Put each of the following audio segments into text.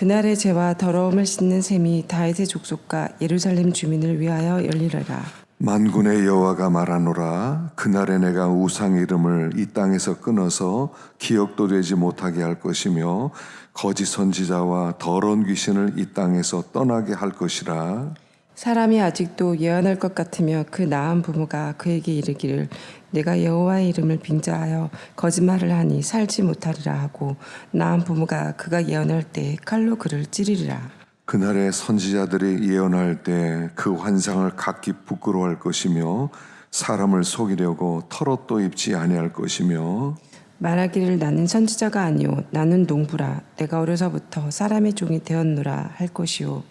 그날의 죄와 더러움을 씻는 셈이 다윗의 족속과 예루살렘 주민을 위하여 열리리라. 만군의 여호와가 말하노라. 그날에 내가 우상 이름을 이 땅에서 끊어서 기억도 되지 못하게 할 것이며 거짓 선지자와 더러운 귀신을 이 땅에서 떠나게 할 것이라. 사람이 아직도 예언할 것 같으며 그 나은 부모가 그에게 이르기를 내가 여호와의 이름을 빙자하여 거짓말을 하니 살지 못하리라 하고 나은 부모가 그가 예언할 때 칼로 그를 찌르리라. 그날에 선지자들이 예언할 때 그 환상을 각기 부끄러워할 것이며 사람을 속이려고 털옷도 입지 아니할 것이며 말하기를 나는 선지자가 아니요 나는 농부라 내가 어려서부터 사람의 종이 되었노라 할 것이요.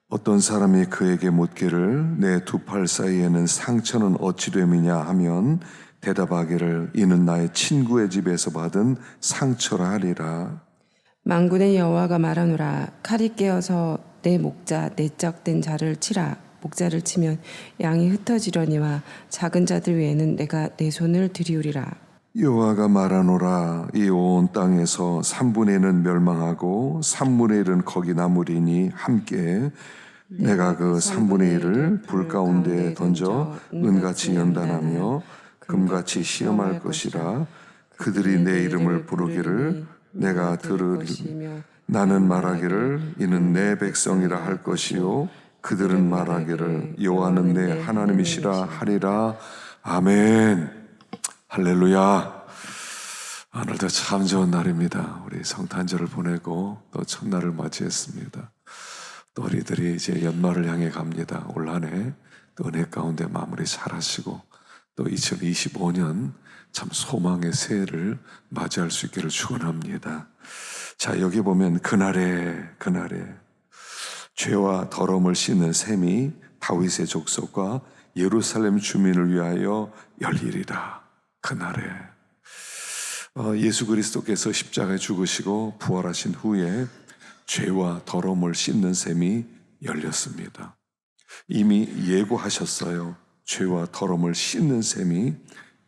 어떤 사람이 그에게 묻기를 내 두 팔 사이에는 상처는 어찌 됨이냐 하면 대답하기를 이는 나의 친구의 집에서 받은 상처라 하리라. 만군의 여호와가 말하노라 칼이 깨어서 내 목자 내적된 자를 치라. 목자를 치면 양이 흩어지려니와 작은 자들 외에는 내가 내 손을 들이우리라. 여호와가 말하노라. 이 온 땅에서 3분의 1은 멸망하고 3분의 1은 거기 남으리니 함께 내가 그 3분의 1을 불 가운데 던져 은같이 연단하며 금같이 시험할 것이라. 그들이 내 이름을 부르기를 내가 들으리. 나는 말하기를 이는 내 백성이라 할 것이요 그들은 말하기를 여호와는 내 하나님이시라 하리라. 아멘. 할렐루야. 오늘도 참 좋은 날입니다. 우리 성탄절을 보내고 또 첫날을 맞이했습니다. 또 우리들이 이제 연말을 향해 갑니다. 올 한 해 또 은혜 가운데 마무리 잘 하시고 또 2025년 참 소망의 새해를 맞이할 수 있기를 축원합니다. 자, 여기 보면 그날에 죄와 더러움을 씻는 셈이 다윗의 족속과 예루살렘 주민을 위하여 열리리라. 그날에 예수 그리스도께서 십자가에 죽으시고 부활하신 후에 죄와 더러움을 씻는 셈이 열렸습니다. 이미 예고하셨어요. 죄와 더러움을 씻는 셈이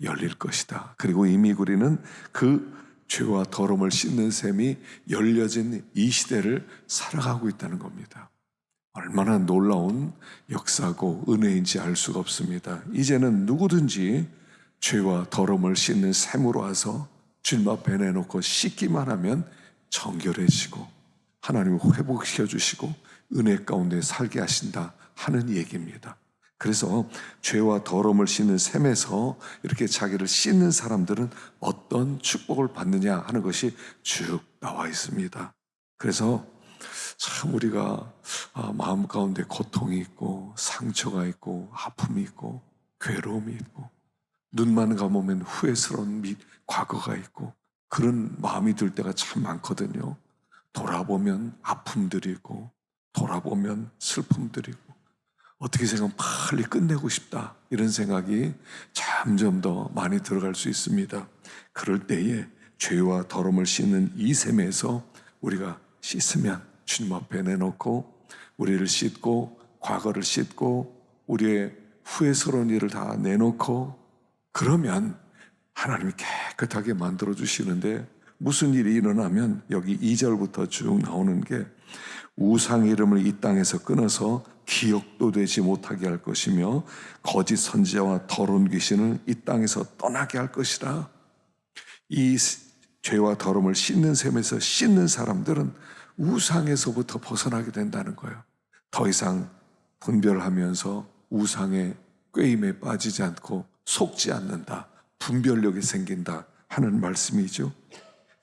열릴 것이다. 그리고 이미 우리는 그 죄와 더러움을 씻는 셈이 열려진 이 시대를 살아가고 있다는 겁니다. 얼마나 놀라운 역사고 은혜인지 알 수가 없습니다. 이제는 누구든지 죄와 더러움을 씻는 셈으로 와서 주님 앞에 내놓고 씻기만 하면 정결해지고 하나님을 회복시켜 주시고 은혜 가운데 살게 하신다 하는 얘기입니다. 그래서 죄와 더러움을 씻는 셈에서 이렇게 자기를 씻는 사람들은 어떤 축복을 받느냐 하는 것이 쭉 나와 있습니다. 그래서 참 우리가 마음 가운데 고통이 있고 상처가 있고 아픔이 있고 괴로움이 있고 눈만 감으면 후회스러운 과거가 있고 그런 마음이 들 때가 참 많거든요. 돌아보면 아픔들이 있고 돌아보면 슬픔들이 있고 어떻게 생각하면 빨리 끝내고 싶다 이런 생각이 점점 더 많이 들어갈 수 있습니다. 그럴 때에 죄와 더러움을 씻는 이 셈에서 우리가 씻으면 주님 앞에 내놓고 우리를 씻고 과거를 씻고 우리의 후회스러운 일을 다 내놓고 그러면 하나님이 깨끗하게 만들어 주시는데 무슨 일이 일어나면 여기 2절부터 쭉 나오는 게 우상 이름을 이 땅에서 끊어서 기억도 되지 못하게 할 것이며 거짓 선지자와 더러운 귀신을 이 땅에서 떠나게 할 것이라. 이 죄와 더러움을 씻는 셈에서 씻는 사람들은 우상에서부터 벗어나게 된다는 거예요. 더 이상 분별하면서 우상의 꾀임에 빠지지 않고 속지 않는다. 분별력이 생긴다 하는 말씀이죠.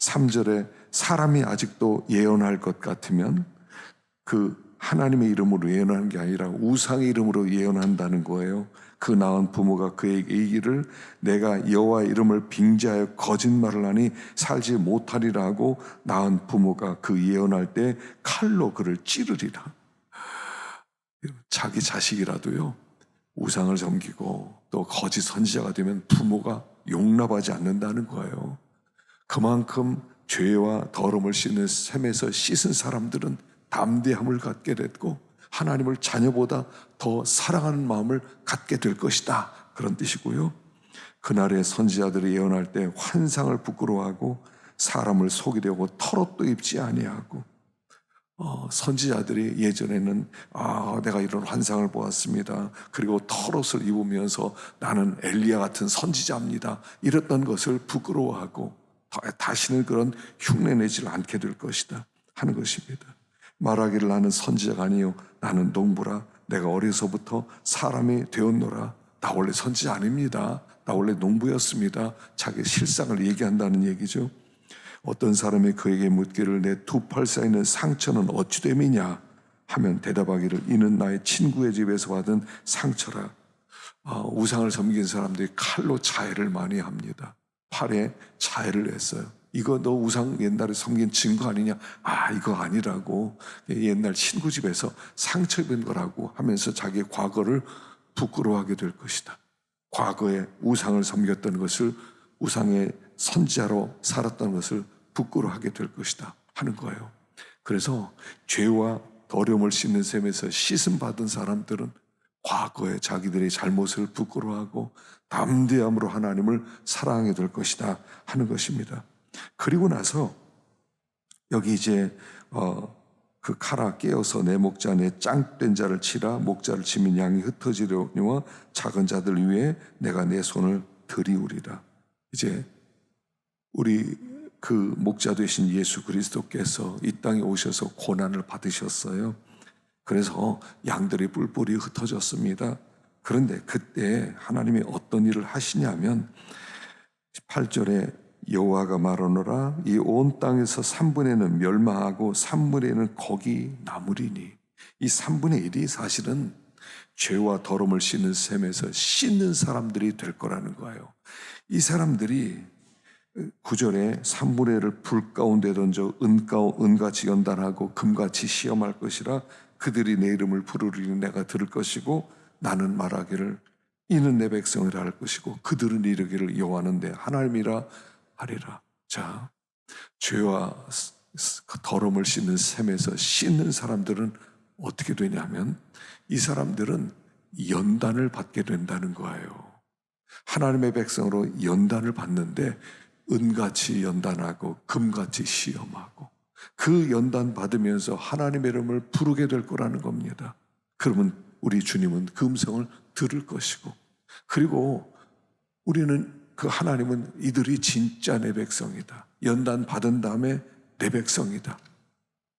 3절에 사람이 아직도 예언할 것 같으면 그 하나님의 이름으로 예언하는 게 아니라 우상의 이름으로 예언한다는 거예요. 그 낳은 부모가 그에게 이기를 내가 여호와의 이름을 빙자하여 거짓말을 하니 살지 못하리라 하고 낳은 부모가 그 예언할 때 칼로 그를 찌르리라. 자기 자식이라도요 우상을 섬기고 또 거짓 선지자가 되면 부모가 용납하지 않는다는 거예요. 그만큼 죄와 더러움을 씻는 셈에서 씻은 사람들은 담대함을 갖게 됐고 하나님을 자녀보다 더 사랑하는 마음을 갖게 될 것이다 그런 뜻이고요. 그날의 선지자들이 예언할 때 환상을 부끄러워하고 사람을 속이려고 털옷도 입지 아니하고 선지자들이 예전에는 내가 이런 환상을 보았습니다. 그리고 털옷을 입으면서 나는 엘리야 같은 선지자입니다. 이랬던 것을 부끄러워하고 다시는 그런 흉내내지 않게 될 것이다 하는 것입니다. 말하기를 나는 선지자가 아니요 나는 농부라. 내가 어려서부터 사람이 되었노라. 나 원래 선지자 아닙니다. 나 원래 농부였습니다. 자기 실상을 얘기한다는 얘기죠. 어떤 사람이 그에게 묻기를 내 두 팔 사이에 있는 상처는 어찌 됨이냐 하면 대답하기를 이는 나의 친구의 집에서 받은 상처라. 우상을 섬긴 사람들이 칼로 자해를 많이 합니다. 팔에 자해를 했어요. 이거 너 우상 옛날에 섬긴 증거 아니냐? 이거 아니라고. 옛날 친구 집에서 상처 입은 거라고 하면서 자기의 과거를 부끄러워하게 될 것이다. 과거에 우상을 섬겼던 것을, 우상의 선지자로 살았던 것을 부끄러워하게 될 것이다 하는 거예요. 그래서 죄와 더러움을 씻는 셈에서 씻음 받은 사람들은 과거에 자기들의 잘못을 부끄러워하고 담대함으로 하나님을 사랑하게 될 것이다 하는 것입니다. 그리고 나서 여기 이제 그 칼아 깨어서 내 목자 내 짱된 자를 치라. 목자를 치면 양이 흩어지려니와 작은 자들 위에 내가 내 손을 들이우리라. 이제 우리 그 목자 되신 예수 그리스도께서 이 땅에 오셔서 고난을 받으셨어요. 그래서 양들이 뿔뿔이 흩어졌습니다. 그런데 그때 하나님이 어떤 일을 하시냐면 8절에 여호와가 말하노라 이 온 땅에서 3분의 1은 멸망하고 3분의 1은 거기 남으리니. 이 3분의 1이 사실은 죄와 더러움을 씻는 셈에서 씻는 사람들이 될 거라는 거예요. 이 사람들이 9절에 3분의 1을 불 가운데 던져 은같이 연단하고 금같이 시험할 것이라. 그들이 내 이름을 부르리니 내가 들을 것이고 나는 말하기를 이는 내 백성이라 할 것이고 그들은 이르기를 여호와는 내 하나님이라 하리라. 자, 죄와 더러움을 씻는 셈에서 씻는 사람들은 어떻게 되냐면 이 사람들은 연단을 받게 된다는 거예요. 하나님의 백성으로 연단을 받는데 은같이 연단하고 금같이 시험하고 그 연단 받으면서 하나님의 이름을 부르게 될 거라는 겁니다. 그러면 우리 주님은 그 음성을 들을 것이고, 그리고 우리는 그 하나님은 이들이 진짜 내 백성이다. 연단 받은 다음에 내 백성이다.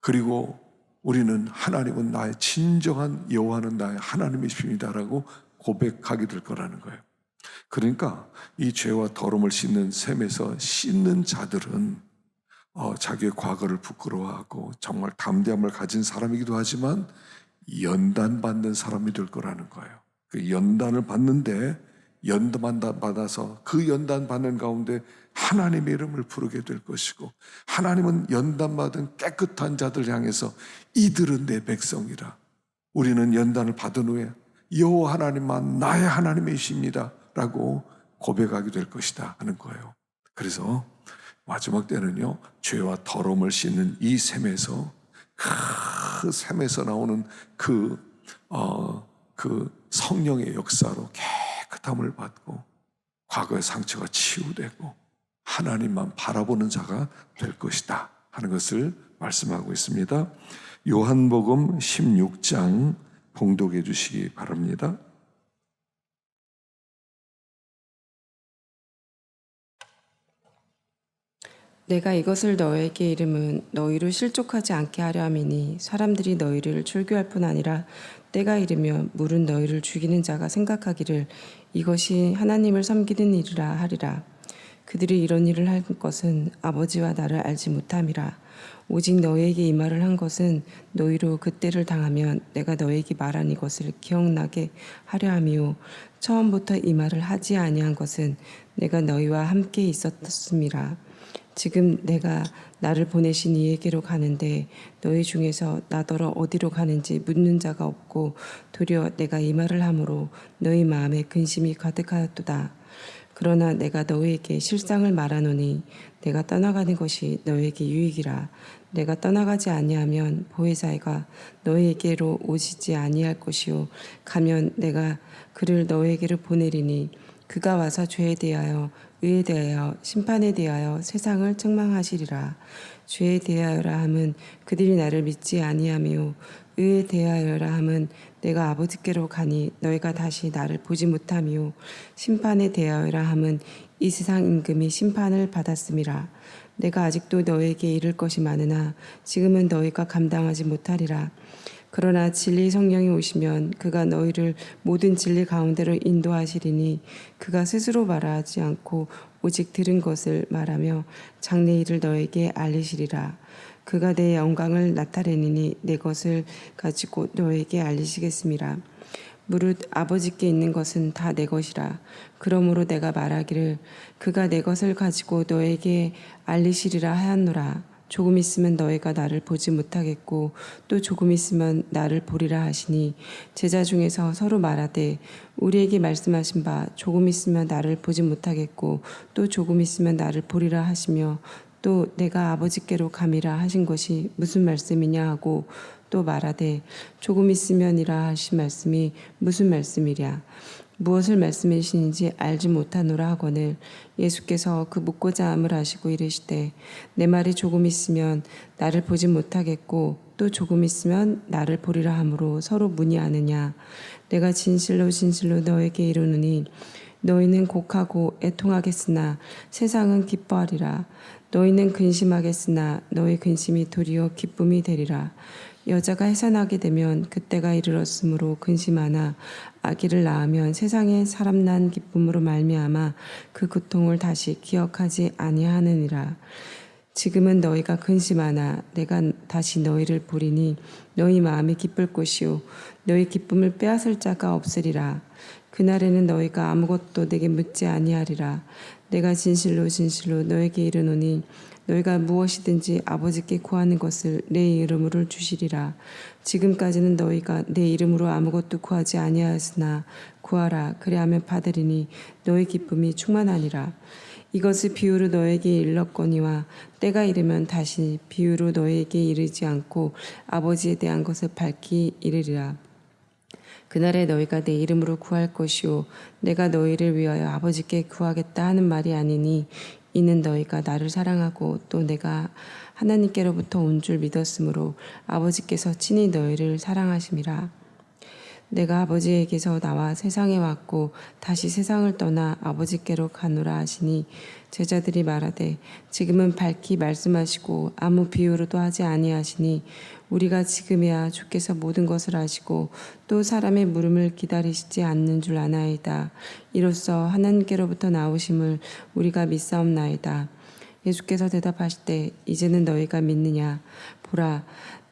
그리고 우리는 하나님은 나의 진정한 여호와는 나의 하나님이십니다라고 고백하게 될 거라는 거예요. 그러니까 이 죄와 더러움을 씻는 셈에서 씻는 자들은 자기의 과거를 부끄러워하고 정말 담대함을 가진 사람이기도 하지만 연단받는 사람이 될 거라는 거예요. 그 연단을 받는데 연단 받아서 그 연단 받는 가운데 하나님의 이름을 부르게 될 것이고, 하나님은 연단받은 깨끗한 자들 향해서 이들은 내 백성이라. 우리는 연단을 받은 후에 여호와 하나님만 나의 하나님이십니다 라고 고백하게 될 것이다 하는 거예요. 그래서 마지막 때는요, 죄와 더러움을 씻는 이 셈에서, 그 셈에서 나오는 그 성령의 역사로 깨끗함을 받고 과거의 상처가 치유되고 하나님만 바라보는 자가 될 것이다 하는 것을 말씀하고 있습니다. 요한복음 16장 봉독해 주시기 바랍니다. 내가 이것을 너에게 이름은 너희를 실족하지 않게 하려 함이니 사람들이 너희를 출교할 뿐 아니라 때가 이르면 물은 너희를 죽이는 자가 생각하기를 이것이 하나님을 섬기는 일이라 하리라. 그들이 이런 일을 할 것은 아버지와 나를 알지 못함이라. 오직 너희에게 이 말을 한 것은 너희로 그때를 당하면 내가 너희에게 말한 이것을 기억나게 하려 함이요 처음부터 이 말을 하지 아니한 것은 내가 너희와 함께 있었음이라. 지금 내가 나를 보내신 이에게로 가는데 너희 중에서 나더러 어디로 가는지 묻는 자가 없고 도리어 내가 이 말을 함으로 너희 마음에 근심이 가득하였도다. 그러나 내가 너희에게 실상을 말하노니 내가 떠나가는 것이 너희에게 유익이라. 내가 떠나가지 아니하면 보혜사가 너희에게로 오시지 아니할 것이요 가면 내가 그를 너희에게로 보내리니 그가 와서 죄에 대하여 의에 대하여 심판에 대하여 세상을 책망하시리라. 죄에 대하여라 함은 그들이 나를 믿지 아니하며 의에 대하여라 함은 내가 아버지께로 가니 너희가 다시 나를 보지 못하며 심판에 대하여라 함은 이 세상 임금이 심판을 받았음이라. 내가 아직도 너희에게 이를 것이 많으나 지금은 너희가 감당하지 못하리라. 그러나 진리 성령이 오시면 그가 너희를 모든 진리 가운데로 인도하시리니 그가 스스로 말하지 않고 오직 들은 것을 말하며 장래 일을 너에게 알리시리라. 그가 내 영광을 나타내니니 내 것을 가지고 너에게 알리시겠음이라. 무릇 아버지께 있는 것은 다 내 것이라. 그러므로 내가 말하기를 그가 내 것을 가지고 너에게 알리시리라 하였노라. 조금 있으면 너희가 나를 보지 못하겠고 또 조금 있으면 나를 보리라 하시니 제자 중에서 서로 말하되 우리에게 말씀하신 바 조금 있으면 나를 보지 못하겠고 또 조금 있으면 나를 보리라 하시며 또 내가 아버지께로 감이라 하신 것이 무슨 말씀이냐 하고 또 말하되 조금 있으면이라 하신 말씀이 무슨 말씀이랴. 무엇을 말씀하시는지 알지 못하노라 하거늘 예수께서 그 묻고자 함을 하시고 이르시되 내 말이 조금 있으면 나를 보지 못하겠고 또 조금 있으면 나를 보리라 하므로 서로 문의하느냐. 내가 진실로 진실로 너에게 이르노니 너희는 곡하고 애통하겠으나 세상은 기뻐하리라. 너희는 근심하겠으나 너희 근심이 도리어 기쁨이 되리라. 여자가 해산하게 되면 그때가 이르렀으므로 근심하나 아기를 낳으면 세상에 사람 난 기쁨으로 말미암아 그 고통을 다시 기억하지 아니하느니라. 지금은 너희가 근심하나 내가 다시 너희를 보리니 너희 마음이 기쁠 것이요 너희 기쁨을 빼앗을 자가 없으리라. 그날에는 너희가 아무것도 내게 묻지 아니하리라. 내가 진실로 진실로 너에게 이르노니 너희가 무엇이든지 아버지께 구하는 것을 내 이름으로 주시리라. 지금까지는 너희가 내 이름으로 아무것도 구하지 아니하였으나 구하라. 그리하면 받으리니 너희 기쁨이 충만하니라. 이것을 비유로 너에게 일렀거니와 때가 이르면 다시 비유로 너에게 이르지 않고 아버지에 대한 것을 밝히 이르리라. 그날에 너희가 내 이름으로 구할 것이요 내가 너희를 위하여 아버지께 구하겠다 하는 말이 아니니 이는 너희가 나를 사랑하고 또 내가 하나님께로부터 온 줄 믿었으므로 아버지께서 친히 너희를 사랑하심이라. 내가 아버지에게서 나와 세상에 왔고 다시 세상을 떠나 아버지께로 가노라 하시니 제자들이 말하되 지금은 밝히 말씀하시고 아무 비유로도 하지 아니하시니 우리가 지금이야 주께서 모든 것을 아시고 또 사람의 물음을 기다리시지 않는 줄 아나이다. 이로써 하나님께로부터 나오심을 우리가 믿사옵나이다. 예수께서 대답하시되 이제는 너희가 믿느냐. 보라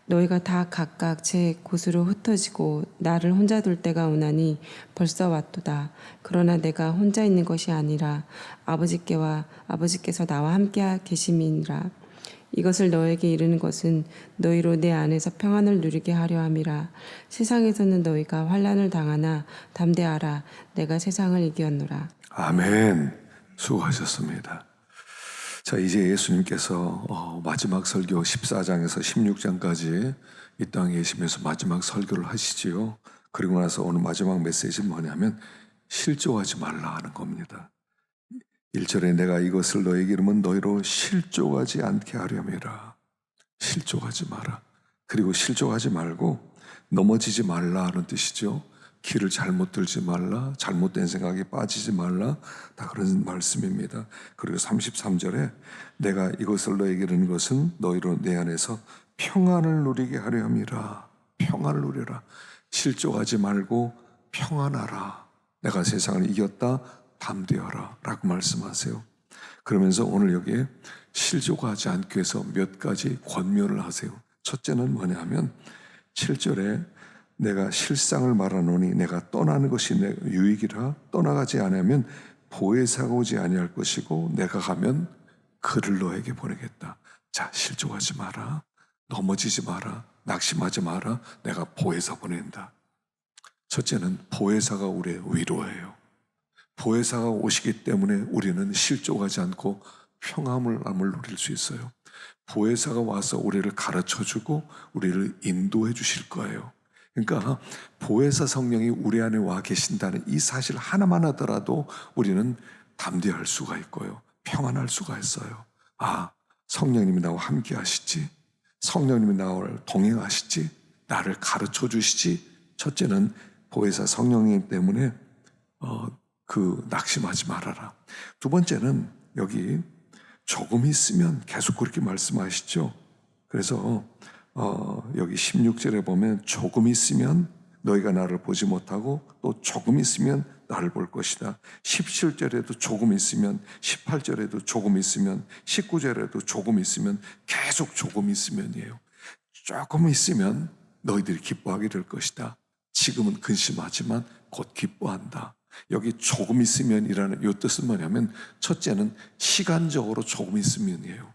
너희가 다 각각 제 곳으로 흩어지고 나를 혼자 둘 때가 오나니 벌써 왔도다. 그러나 내가 혼자 있는 것이 아니라 아버지께와 아버지께서 나와 함께 계심이니라. 이것을 너에게 이르는 것은 너희로 내 안에서 평안을 누리게 하려 함이라. 세상에서는 너희가 환난을 당하나 담대하라. 내가 세상을 이겼노라. 아멘. 수고하셨습니다. 자, 이제 예수님께서 마지막 설교 14장에서 16장까지 이 땅에 계시면서 마지막 설교를 하시지요. 그리고 나서 오늘 마지막 메시지는 뭐냐면 실족하지 말라 하는 겁니다. 1절에 내가 이것을 너에게 이르면 너희로 실족하지 않게 하려니라. 실족하지 마라. 그리고 실족하지 말고 넘어지지 말라 하는 뜻이죠. 길을 잘못 들지 말라, 잘못된 생각에 빠지지 말라, 다 그런 말씀입니다. 그리고 33절에 내가 이것을 너에게 이르는 것은 너희로 내 안에서 평안을 누리게 하려 함이라. 평안을 누려라. 실족하지 말고 평안하라. 내가 세상을 이겼다, 담대하라 라고 말씀하세요. 그러면서 오늘 여기에 실족하지 않기 위해서 몇 가지 권면을 하세요. 첫째는 뭐냐면 7절에 내가 실상을 말하노니 내가 떠나는 것이 내 유익이라. 떠나가지 않으면 보혜사가 오지 아니할 것이고 내가 가면 그를 너에게 보내겠다. 자, 실족하지 마라. 넘어지지 마라. 낙심하지 마라. 내가 보혜사 보낸다. 첫째는 보혜사가 우리의 위로예요. 보혜사가 오시기 때문에 우리는 실족하지 않고 평안을 누릴 수 있어요. 보혜사가 와서 우리를 가르쳐주고 우리를 인도해 주실 거예요. 그러니까 보혜사 성령이 우리 안에 와 계신다는 이 사실 하나만 하더라도 우리는 담대할 수가 있고요. 평안할 수가 있어요. 아, 성령님이 나와 함께 하시지, 성령님이 나와 동행하시지, 나를 가르쳐 주시지. 첫째는 보혜사 성령님 때문에 낙심하지 말아라. 두 번째는 여기 조금 있으면 계속 그렇게 말씀하시죠. 그래서 여기 16절에 보면 조금 있으면 너희가 나를 보지 못하고 또 조금 있으면 나를 볼 것이다. 17절에도 조금 있으면, 18절에도 조금 있으면, 19절에도 조금 있으면, 계속 조금 있으면이에요. 조금 있으면 너희들이 기뻐하게 될 것이다. 지금은 근심하지만 곧 기뻐한다. 여기 조금 있으면이라는 이 뜻은 뭐냐면, 첫째는 시간적으로 조금 있으면이에요.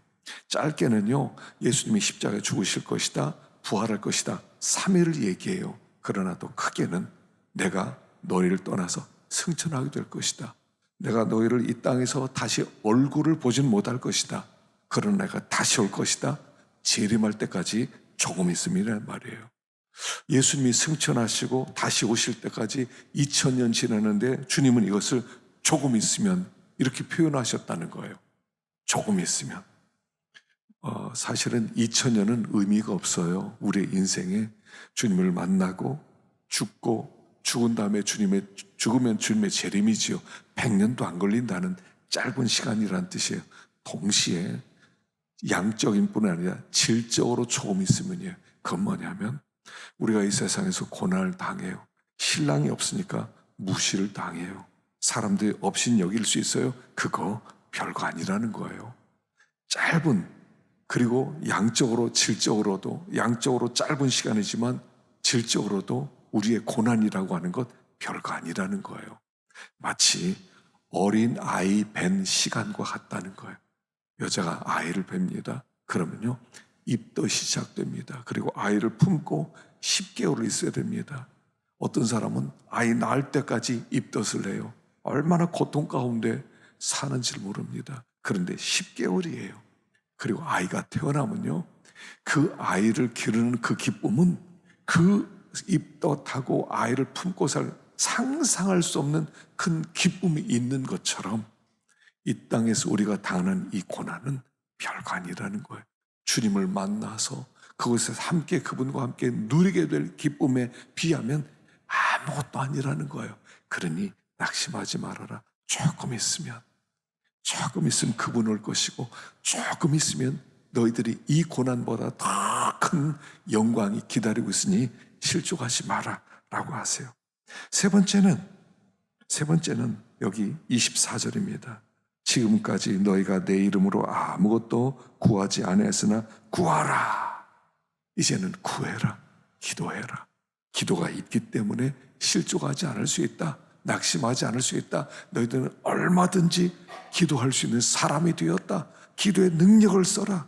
짧게는요, 예수님이 십자가에 죽으실 것이다, 부활할 것이다, 3일을 얘기해요. 그러나 또 크게는 내가 너희를 떠나서 승천하게 될 것이다. 내가 너희를 이 땅에서 다시 얼굴을 보진 못할 것이다. 그러나 내가 다시 올 것이다. 재림할 때까지 조금 있음이란 말이에요. 예수님이 승천하시고 다시 오실 때까지 2000년 지났는데 주님은 이것을 조금 있으면 이렇게 표현하셨다는 거예요. 조금 있으면. 사실은 2000년은 의미가 없어요. 우리의 인생에 주님을 만나고 죽고 죽은 다음에 죽으면 주님의 재림이지요. 100년도 안 걸린다는 짧은 시간이란 뜻이에요. 동시에 양적인 뿐 아니라 질적으로 조금 있으면요. 그건 뭐냐면 우리가 이 세상에서 고난을 당해요. 신랑이 없으니까 무시를 당해요. 사람들이 없인 여길 수 있어요. 그거 별거 아니라는 거예요. 짧은, 그리고 양적으로 질적으로도, 양적으로 짧은 시간이지만 질적으로도 우리의 고난이라고 하는 것 별거 아니라는 거예요. 마치 어린 아이 뵌 시간과 같다는 거예요. 여자가 아이를 뵙니다. 그러면요, 입덧이 시작됩니다. 그리고 아이를 품고 10개월을 있어야 됩니다. 어떤 사람은 아이 낳을 때까지 입덧을 해요. 얼마나 고통 가운데 사는지 모릅니다. 그런데 10개월이에요. 그리고 아이가 태어나면요, 그 아이를 기르는 그 기쁨은 그 입덧하고 아이를 품고 살 상상할 수 없는 큰 기쁨이 있는 것처럼 이 땅에서 우리가 당하는 이 고난은 별거 아니라는 거예요. 주님을 만나서 그곳에서 함께 그분과 함께 누리게 될 기쁨에 비하면 아무것도 아니라는 거예요. 그러니 낙심하지 말아라. 조금 있으면 그분 올 것이고, 조금 있으면 너희들이 이 고난보다 더 큰 영광이 기다리고 있으니 실족하지 마라 라고 하세요. 세 번째는 여기 24절입니다. 지금까지 너희가 내 이름으로 아무것도 구하지 않았으나 구하라. 이제는 구해라. 기도해라. 기도가 있기 때문에 실족하지 않을 수 있다. 낙심하지 않을 수 있다. 너희들은 얼마든지 기도할 수 있는 사람이 되었다. 기도의 능력을 써라.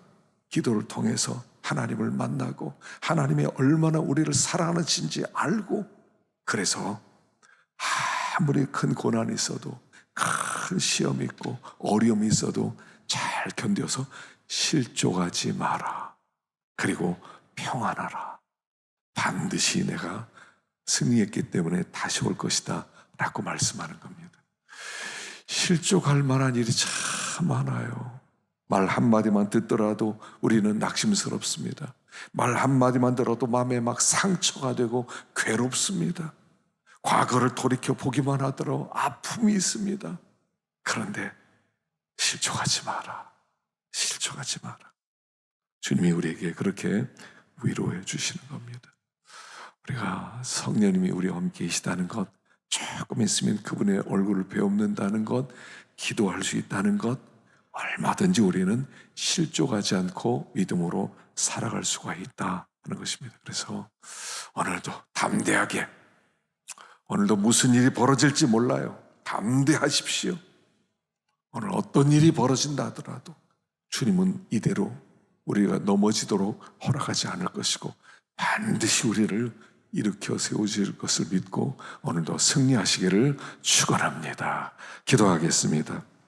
기도를 통해서 하나님을 만나고 하나님이 얼마나 우리를 사랑하는지 알고, 그래서 아무리 큰 고난이 있어도, 큰 시험이 있고 어려움이 있어도 잘 견뎌서 실족하지 마라. 그리고 평안하라. 반드시 내가 승리했기 때문에 다시 올 것이다 라고 말씀하는 겁니다. 실족할 만한 일이 참 많아요. 말 한마디만 듣더라도 우리는 낙심스럽습니다. 말 한마디만 들어도 마음에 막 상처가 되고 괴롭습니다. 과거를 돌이켜 보기만 하더라도 아픔이 있습니다. 그런데 실족하지 마라. 실족하지 마라. 주님이 우리에게 그렇게 위로해 주시는 겁니다. 우리가 성령님이 우리와 함께 계시다는 것, 조금 있으면 그분의 얼굴을 배움는다는 것, 기도할 수 있다는 것, 얼마든지 우리는 실족하지 않고 믿음으로 살아갈 수가 있다 하는 것입니다. 그래서 오늘도 담대하게, 오늘도 무슨 일이 벌어질지 몰라요. 담대하십시오. 오늘 어떤 일이 벌어진다 하더라도 주님은 이대로 우리가 넘어지도록 허락하지 않을 것이고, 반드시 우리를 일으켜 세우실 것을 믿고 오늘도 승리하시기를 축원합니다. 기도하겠습니다.